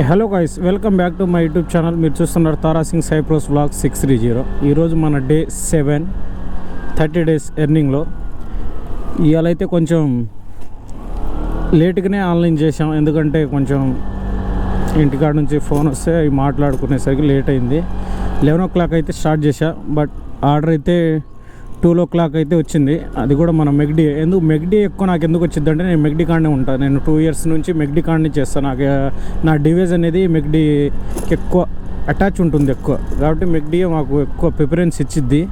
Hello guys, welcome back to my YouTube channel. మీరు చూస్తున్నారు తారా Singh cypress vlog 630. ఈరోజు మన డే 7, 30 days ఎర్నింగ్లో. ఇవాళ అయితే కొంచెం లేట్గానే ఆన్లైన్ చేసాం, ఎందుకంటే కొంచెం ఇంటికాడ నుంచి ఫోన్ వస్తే అవి మాట్లాడుకునేసరికి లేట్ అయింది. 11 o'clock అయితే స్టార్ట్ చేశా, బట్ ఆర్డర్ అయితే 12 o'clock అయితే వచ్చింది. అది కూడా మన మెగ్డీ. మెగ్డీ ఎక్కువ నాకు ఎందుకు వచ్చింది అంటే, నేను మెగ్డీ కాడనే ఉంటాను. నేను 2 years నుంచి మెగ్డీ కాడనే చేస్తాను. నాకు నా డివైస్ అనేది మెగ్డీకి ఎక్కువ అటాచ్ ఉంటుంది ఎక్కువ, కాబట్టి మెగ్డీ మాకు ఎక్కువ ప్రిఫరెన్స్ ఇచ్చిద్ది.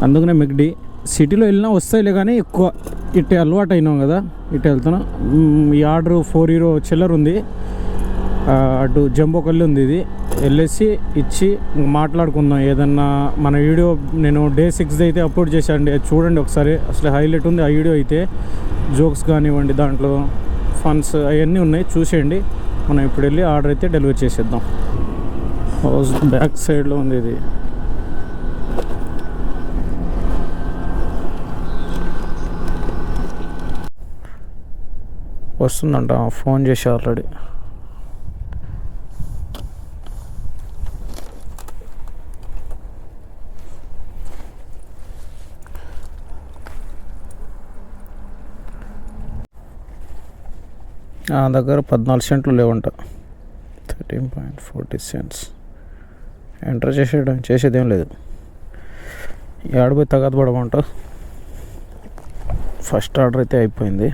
అందుకనే మెగ్డీ. సిటీలో వెళ్ళినా వస్తాయిలే, కానీ ఎక్కువ ఇట్టే అలవాటు అయినాం కదా, ఇట్టే వెళ్తున్నాం. ఈ ఆర్డర్ 40 చిల్లర ఉంది, అటు జంబో కల్లి ఉంది. ఇది వెళ్ళేసి ఇచ్చి మాట్లాడుకుందాం ఏదన్నా. మన వీడియో నేను డే 6 అయితే అప్లోడ్ చేశానండి, అది చూడండి ఒకసారి. అసలు హైలైట్ ఉంది ఆ వీడియో అయితే. జోక్స్ కానివ్వండి, దాంట్లో ఫన్స్ అవన్నీ ఉన్నాయి, చూసేయండి. మనం ఇప్పుడు వెళ్ళి ఆర్డర్ అయితే డెలివరీ చేసేద్దాం. హౌస్ బ్యాక్ సైడ్లో ఉంది ఇది. వస్తుందంట, ఫోన్ చేసి ఆల్రెడీ. దగ్గర 14 సెంట్లు లేవంట, 13.40 cents. ఎంటర్ చేసేదేం లేదు. ఏడపోయి తగదు పడమంట. ఫస్ట్ ఆర్డర్ అయితే అయిపోయింది.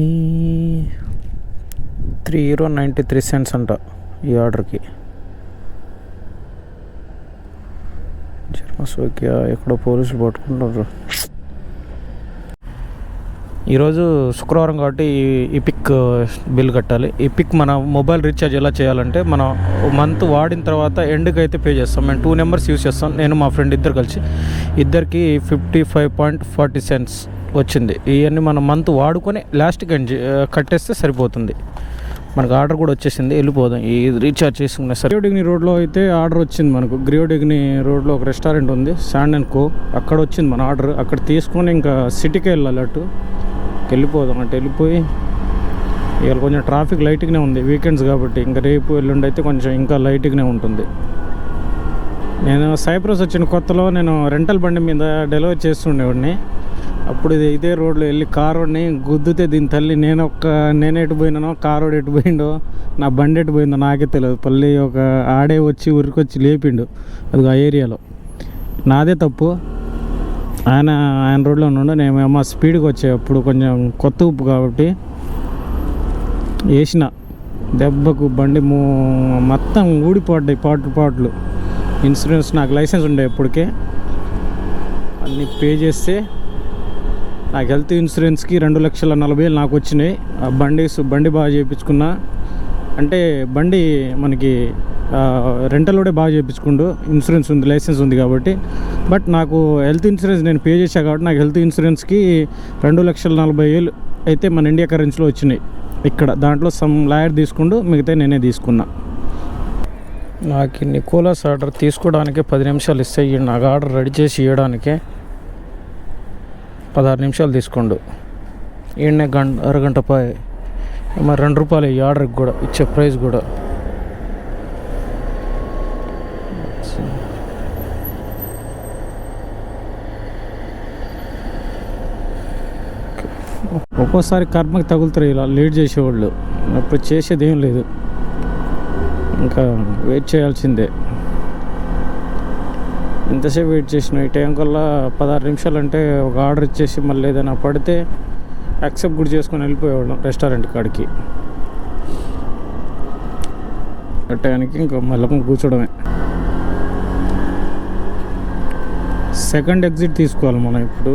ఈ €3.93 అంట ఈ ఆర్డర్కి. జర్మసోకియా ఎక్కడో పోలీసులు పట్టుకుంటున్నారు. ఈరోజు శుక్రవారం కాబట్టి ఈ పిక్ బిల్ కట్టాలి. ఈ పిక్ మన మొబైల్ రీఛార్జ్ ఎలా చేయాలంటే, మనం మంత్ వాడిన తర్వాత ఎండ్కి అయితే పే చేస్తాం. మేము 2 numbers యూస్ చేస్తాం, నేను మా ఫ్రెండ్ ఇద్దరు కలిసి. ఇద్దరికి 55.40 cents వచ్చింది. ఇవన్నీ మనం మంత్ వాడుకొని లాస్ట్కి కట్టేస్తే సరిపోతుంది. మనకు ఆర్డర్ కూడా వచ్చేసింది, వెళ్ళిపోదాం. ఈ రీఛార్జ్ చేసుకునే సరే. గ్రియోడిగ్ని రోడ్లో అయితే ఆర్డర్ వచ్చింది మనకు. గ్రియోడిగ్ని రోడ్లో ఒక రెస్టారెంట్ ఉంది, శాండ్ అండ్ కో. అక్కడ వచ్చింది మన ఆర్డర్. అక్కడ తీసుకొని ఇంకా సిటీకి వెళ్ళాలి, అటు వెళ్ళిపోదాం. అటు వెళ్ళిపోయి ఇవాళ కొంచెం ట్రాఫిక్ లైట్గానే ఉంది, వీకెండ్స్ కాబట్టి. ఇంకా రేపు ఎల్లుండి అయితే కొంచెం ఇంకా లైట్గానే ఉంటుంది. నేను సైప్రస్ వచ్చిన కొత్తలో నేను రెంటల్ బండి మీద డెలివరీ చేస్తుండేవాడిని. అప్పుడు ఇదే రోడ్లో వెళ్ళి కారోడ్ని గుద్దితే దీని తల్లి, నేను ఎటు పోయినానో, కారోడు ఎటు పోయిండో, నా బండి ఎటు పోయిందో నాకే తెలియదు. పల్లి ఒక ఆడే వచ్చి ఉరికొచ్చి లేపిండు, అది ఆ ఏరియాలో. నాదే తప్పు. ఆయన రోడ్లో ఉన్నాడు, నేనేమో స్పీడ్కి వచ్చాయి. అప్పుడు కొంచెం కొత్త ఉప్పు కాబట్టి వేసిన దెబ్బకు బండి మొత్తం ఊడిపోడ్డాయి పాటలు. ఇన్సూరెన్స్, నాకు లైసెన్స్ ఉండే ఇప్పటికే, అన్నీ పే చేస్తే నాకు హెల్త్ ఇన్సూరెన్స్కి 2,40,000 నాకు వచ్చినాయి. ఆ బండి బాగా చేయించుకున్నా. అంటే బండి మనకి రెంటల్లోనే బాగా చేయించుకుండు, ఇన్సూరెన్స్ ఉంది, లైసెన్స్ ఉంది కాబట్టి. బట్ నాకు హెల్త్ ఇన్సూరెన్స్ నేను పే చేశా కాబట్టి నాకు హెల్త్ ఇన్సూరెన్స్కి 2,40,000 అయితే మన ఇండియా కరెన్సీలో వచ్చినాయి. ఇక్కడ దాంట్లో సమ్ లాయర్ తీసుకుంటూ మిగతా నేనే తీసుకున్నా. నాకు నికోలాస్ ఆర్డర్ తీసుకోవడానికి 10 నిమిషాలు ఇస్తాయి. నాకు ఆర్డర్ రెడీ చేసి ఇవ్వడానికే 16 నిమిషాలు తీసుకోండు. ఈయనే అరగంట పాయ్. మరి ₹2 ఈ ఆర్డర్కి కూడా ఇచ్చే ప్రైస్ కూడా. ఒక్కోసారి కర్మకి తగులుతారు ఇలా లేట్ చేసేవాళ్ళు. అప్పుడు చేసేది ఏం లేదు, ఇంకా వెయిట్ చేయాల్సిందే. ఇంతసేపు వెయిట్ చేసిన. ఈ టైం కల్లా 16 నిమిషాలు అంటే ఒక ఆర్డర్ ఇచ్చేసి మళ్ళీ ఏదైనా పడితే యాక్సెప్ట్ కూడా చేసుకొని వెళ్ళిపోయేవాళ్ళం రెస్టారెంట్ కాడికి. ఆ టైంకి ఇంకా మళ్ళీ కూర్చోవడమే. సెకండ్ ఎగ్జిట్ తీసుకోవాలి మనం. ఇప్పుడు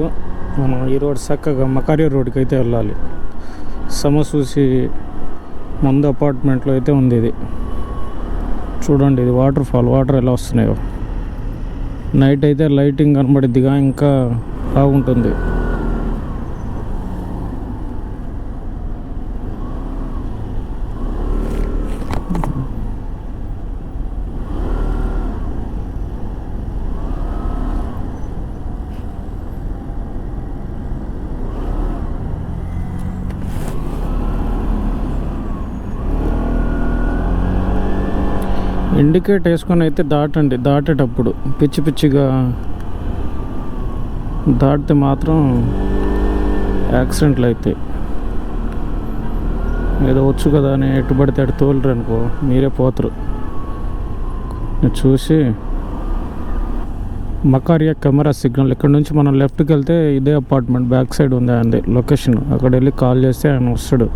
మనం ఈ రోడ్ చక్కగా మకారియో రోడ్కి అయితే వెళ్ళాలి. సమసూసి ముందు అపార్ట్మెంట్లో అయితే ఉంది ఇది. చూడండి, ఇది వాటర్ ఎలా వస్తున్నాయో. నైట్ అయితే లైటింగ్ కనబడిద్దిగా, ఇంకా బాగుంటుంది. ఇండికేట్ వేసుకొని అయితే దాటండి. దాటేటప్పుడు పిచ్చి పిచ్చిగా దాటితే మాత్రం యాక్సిడెంట్లు అవుతాయి. ఏదో వచ్చు కదా అని ఎటు పడితే అటు తోలరు అనుకో, మీరే పోతారు. చూసి మకారియా కెమెరా సిగ్నల్, ఇక్కడ నుంచి మనం లెఫ్ట్కి వెళ్తే ఇదే అపార్ట్మెంట్ బ్యాక్ సైడ్ ఉంది అండి లొకేషన్. అక్కడ వెళ్ళి కాల్ చేస్తే ఆయన వస్తాడు.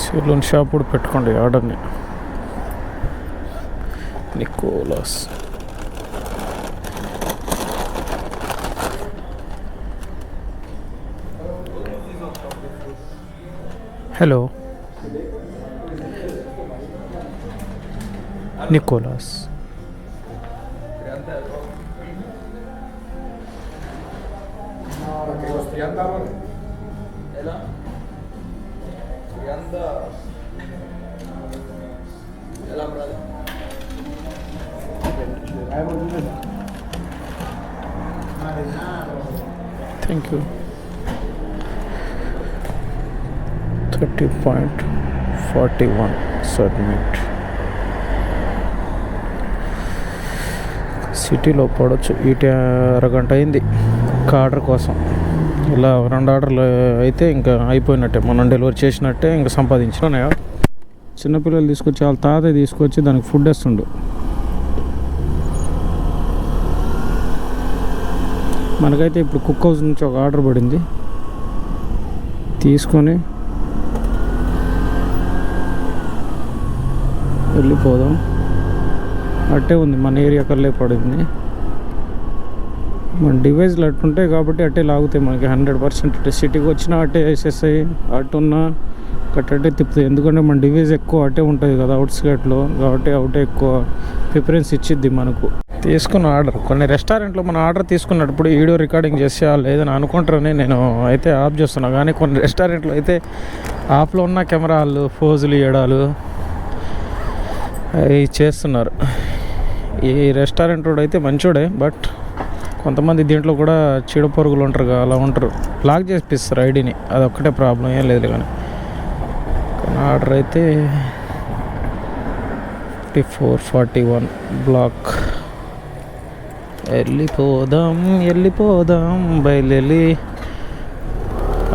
సెలూన్ షాప్ కూడా పెట్టుకోండి ఆర్డర్ని. Nicholas hello Nicholas. Thank you. 30.41 submit. సిటీలో పడవచ్చు. ఇటు అరగంట అయింది ఒక ఆర్డర్ కోసం. ఇలా 2 ఆర్డర్లు అయితే ఇంకా అయిపోయినట్టే, మనం డెలివరీ చేసినట్టే, ఇంకా సంపాదించినాయా. చిన్నపిల్లలు తీసుకొచ్చి వాళ్ళ తాతయ్య తీసుకొచ్చి దానికి ఫుడ్ వేస్తుండు. మనకైతే ఇప్పుడు కుక్ హౌస్ నుంచి ఒక ఆర్డర్ పడింది, తీసుకొని వెళ్ళిపోదాం. అట్టే ఉంది, మన ఏరియా కల్లే పడింది. మన డివైస్లు అట్టుంటాయి కాబట్టి అట్టే లాగుతాయి మనకి 100%. సిటీకి వచ్చినా అట్టే వేసేస్తాయి, అట్టున్నా అట్టే తిప్పుతాయి. ఎందుకంటే మన డివైస్ ఎక్కువ అట్టే ఉంటుంది కదా అవుట్స్కట్లో, కాబట్టి అవుటే ఎక్కువ ప్రిఫరెన్స్ ఇచ్చిద్ది మనకు. తీసుకున్న ఆర్డర్ కొన్ని రెస్టారెంట్లో మనం ఆర్డర్ తీసుకున్నప్పుడు వీడియో రికార్డింగ్ చేసే లేదని అనుకుంటారని నేను అయితే ఆఫ్ చేస్తున్నా. కానీ కొన్ని రెస్టారెంట్లో అయితే ఆఫ్లో ఉన్న కెమెరా వాళ్ళు ఫోజులు ఇవ్వడాలు అవి చేస్తున్నారు. ఈ రెస్టారెంట్ వాడు అయితే మంచోడే, బట్ కొంతమంది దీంట్లో కూడా చీడ పొరుగులు ఉంటారు కదా, అలా ఉంటారు, బ్లాక్ చేపిస్తారు ఐడిని. అదొక్కటే ప్రాబ్లం, ఏం లేదు. కానీ ఆర్డర్ అయితే 5441 బ్లాక్. వెళ్ళిపోదాం బయలుదేరి.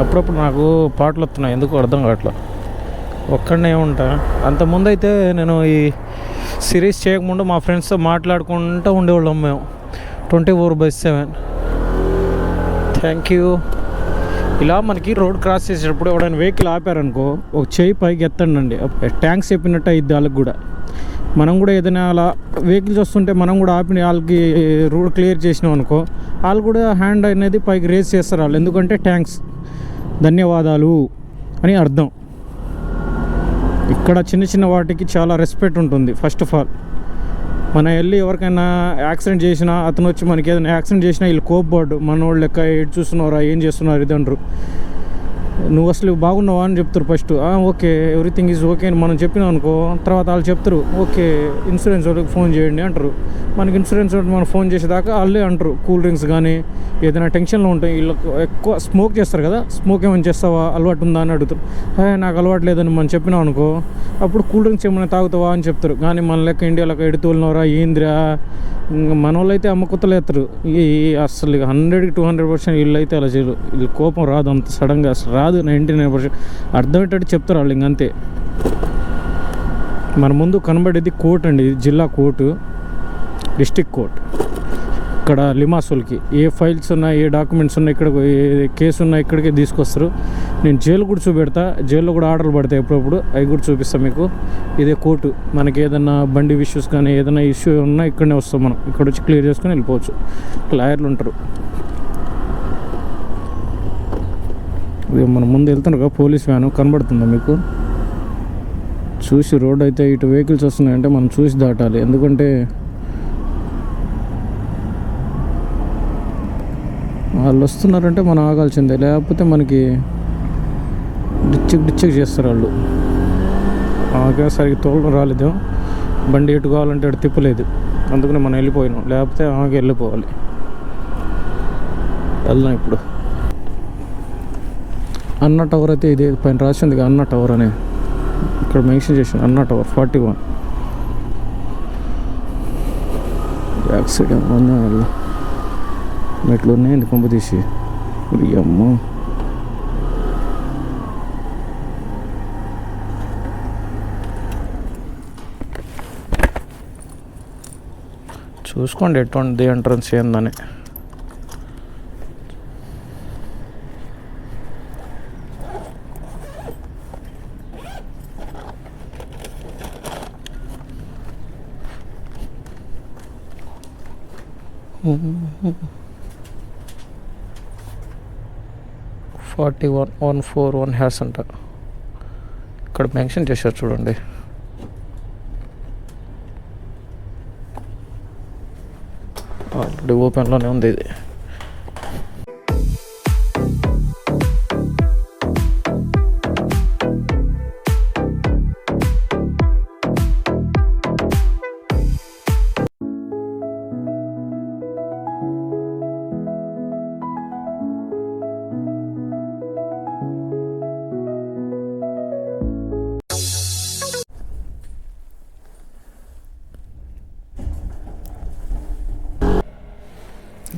అప్పుడప్పుడు నాకు పాటలు వస్తున్నాయి, ఎందుకు అర్థం కావట్లేదు. ఒక్కడనే ఉంటా. అంతకుముందు అయితే నేను ఈ సిరీస్ చేయకముందు మా ఫ్రెండ్స్తో మాట్లాడుకుంటూ ఉండేవాళ్ళం మేము 24/7. Thank you. ఇలా మనకి రోడ్ క్రాస్ చేసేటప్పుడు ఎవడైనా వెహికల్ ఆపారనుకో, ఒక చేయి పైకి ఎత్తండి. ట్యాంక్స్ చెప్పినట్టు అయ్యిద్ది వాళ్ళకి కూడా. మనం కూడా ఏదైనా అలా వెహికల్స్ వస్తుంటే మనం కూడా ఆపి వాళ్ళకి రోడ్ క్లియర్ చేసినాం అనుకో, వాళ్ళు కూడా హ్యాండ్ అనేది పైకి రేస్ చేస్తారు వాళ్ళు. ఎందుకంటే థ్యాంక్స్, ధన్యవాదాలు అని అర్థం. ఇక్కడ చిన్న చిన్న వాటికి చాలా రెస్పెక్ట్ ఉంటుంది. ఫస్ట్ ఆఫ్ ఆల్ మనం వెళ్ళి ఎవరికైనా యాక్సిడెంట్ చేసినా, అతను వచ్చి మనకి ఏదైనా యాక్సిడెంట్ చేసినా వీళ్ళు కోప్పడ్డు, మన వాళ్ళు లెక్క ఏడు చూస్తున్నారా, ఏం చేస్తున్నారు ఇది అంటారు. నువ్వు అసలు బాగున్నావా అని చెప్తారు first. Okay, everything is okay అని మనం చెప్పినాం అనుకో, తర్వాత వాళ్ళు చెప్తారు ఓకే ఇన్సూరెన్స్ వాళ్ళకి ఫోన్ చేయండి అంటారు. మనకి ఇన్సూరెన్స్ వాళ్ళకి మనం ఫోన్ చేసేదాకా వాళ్ళే అంటారు. కూల్ డ్రింక్స్ కానీ ఏదైనా టెన్షన్లో ఉంటాయి, వీళ్ళకి ఎక్కువ స్మోక్ చేస్తారు కదా, స్మోక్ ఏమైనా చేస్తావా, అలవాటు ఉందా అని అడుగుతారు. నాకు అలవాటు లేదని మనం చెప్పినాం అనుకో, అప్పుడు కూల్ డ్రింక్స్ ఏమైనా తాగుతావా అని చెప్తారు. కానీ మన లెక్క ఇండియాలోకి ఎడుతోలినవరా ఏంద్రా, మన వాళ్ళు అయితే అమ్మకొత్తలేస్తారు. ఈ అసలు 100-200% వీళ్ళు అయితే అలా చేయరు. వీళ్ళు కోపం రాదు అంత సడన్గా, అసలు రాదు. 99% అర్థమయ్యేటట్టు చెప్తారు వాళ్ళు, ఇంకంతే. మన ముందు కనబడేది కోర్టు అండి, జిల్లా కోర్టు, డిస్ట్రిక్ట్ కోర్ట్. ఇక్కడ లిమాసోల్కి ఏ ఫైల్స్ ఉన్నా, ఏ డాక్యుమెంట్స్ ఉన్నా, ఇక్కడ ఏ కేసు ఉన్నా ఇక్కడికే తీసుకొస్తారు. నేను జైలు కూడా చూపెడతా, జైల్లో కూడా ఆర్డర్లు పడతాయి ఎప్పుడప్పుడు, అవి కూడా చూపిస్తాను మీకు. ఇదే కోర్టు. మనకి ఏదైనా బండి ఇష్యూస్ కానీ ఏదైనా ఇష్యూ ఉన్నా ఇక్కడనే వస్తాం మనం. ఇక్కడ వచ్చి క్లియర్ చేసుకొని వెళ్ళిపోవచ్చు. లాయర్లు ఉంటారు. ఇది మనం ముందు వెళ్తున్నారు కదా, పోలీస్ వ్యాను కనబడుతుందా మీకు? చూసి రోడ్ అయితే ఇటు వెహికల్స్ వస్తున్నాయంటే మనం చూసి దాటాలి. ఎందుకంటే వాళ్ళు వస్తున్నారంటే మనం ఆగాల్సిందే, లేకపోతే మనకి డిచ్చిక్ చేస్తారు వాళ్ళు. ఆగే సరిగ్గా తోలడం రాలేదు, బండి ఎటు కావాలంటే అటు తిప్పలేదు, అందుకని మనం వెళ్ళిపోయినాం. లేకపోతే ఆగే వెళ్ళిపోవాలి. వెళ్దాం ఇప్పుడు. అన్నా టవర్ అయితే ఇది పైన రాసింది అన్నా టవర్ అని, ఇక్కడ మెన్షన్ చేసింది అన్నా టవర్ 41. బ్యాక్ సైడ్ ఏమన్నా మెట్లు ఉన్నాయండి కొంప తీసి. అమ్మ చూసుకోండి ఎటువంటి ఎంట్రన్స్ ఏందని. $41,141 అంట ఇక్కడ మెన్షన్ చేశారు చూడండి. ఆల్రెడీ ఓపెన్లోనే ఉంది ఇది.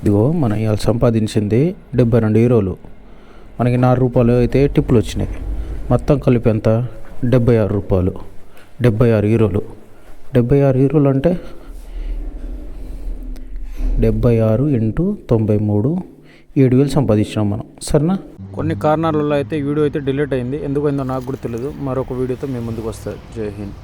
ఇదిగో మనం ఇవాళ సంపాదించింది €72. మనకి ₹4 అయితే టిప్పులు వచ్చినాయి. మొత్తం కలిపి ఎంత? €76. €76. €76 అంటే 76 × 93 7,000 సంపాదించినాం మనం. సరేనా? కొన్ని కారణాల వల్ల అయితే వీడియో అయితే డిలీట్ అయింది. ఎందుకైందో నాకు కూడా తెలియదు. మరొక వీడియోతో మేము ముందుకు వస్తాను. జై హింద్.